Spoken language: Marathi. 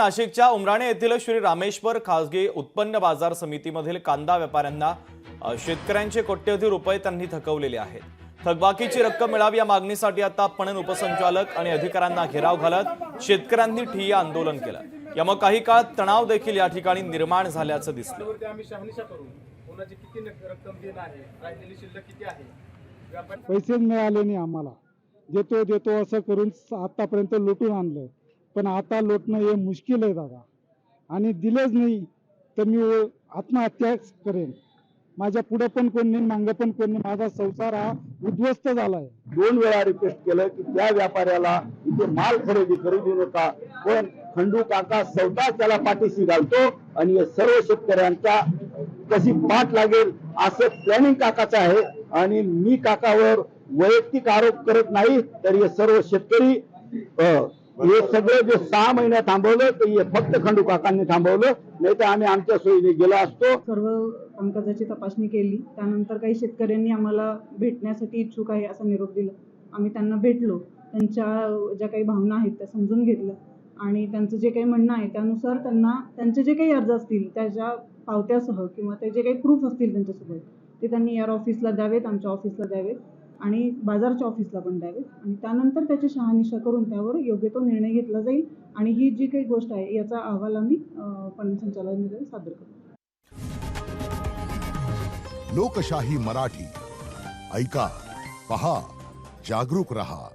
नाशिकच्या उमराणे येथील श्री रामेश्वर खासगी उत्पन्न बाजार समितीमधील कांदा व्यापाऱ्यांना शेतकऱ्यांचे कोट्यवधी रुपये त्यांनी थकवलेले आहेत। थकबाकीची रक्कम मिळावी या मागणीसाठी आता पणन उपसंचालक आणि अधिकाऱ्यांना घेराव घालत शेतकऱ्यांनी ठिय्या आंदोलन केलं। यामुळे काही काळ तणाव देखील या ठिकाणी निर्माण झाल्याचं दिसलं। पैसे मिळाले नाही आम्हाला, देतो असं करून आतापर्यंत लुटून आणलं, पण आता लोटणं हे मुश्किल आहे दादा। आणि दिलेच नाही तर मी आत्महत्या करेन। माझ्या पुढे पण कोण नाही, मागे पण कोण नाही, माझा संसार हा उद्ध्वस्त झालाय। 2 वेळा रिक्वेस्ट केलं की त्या व्यापाऱ्याला इथे माल खरेदी करू देऊ नका, पण खंडू काका स्वतः त्याला पाठीशी घालतो आणि या सर्व शेतकऱ्यांचा कशी पाठ लागेल असं प्लॅनिंग काकाचं आहे। आणि मी काकावर वैयक्तिक आरोप करत नाही, तर हे सर्व शेतकरी हे सगळं जे 6 महिने थांबवलं तर हे फक्त खंडू काकांनी थांबवलं, नाही तर आम्ही आमच्या सोयीने गेलो असतो। सर्व कामकाजाची तपासणी केली, त्यानंतर काही शेतकऱ्यांनी आम्हाला भेटण्यासाठी इच्छुक आहे असा निरोप दिला। आम्ही त्यांना भेटलो, त्यांच्या ज्या काही भावना आहेत त्या समजून घेतलं आणि त्यांचं जे काही म्हणणं आहे त्यानुसार त्यांना त्यांचे जे काही अर्ज असतील त्याच्या पावत्यासह किंवा ते जे काही प्रूफ असतील त्यांच्यासोबत ते त्यांनी यार ऑफिसला द्यावेत, आमच्या ऑफिसला द्यावेत आणि बाजारच्या ऑफिसला पण द्यावेत आणि त्यानंतर त्याची शहानिशा करून त्यावर योग्य तो निर्णय घेतला जाईल आणि ही जी काही गोष्ट आहे याचा अहवाल आम्ही पणन संचालनालयाला सादर करू। लोकशाही मराठी ऐका, पहा, जागरूक रहा।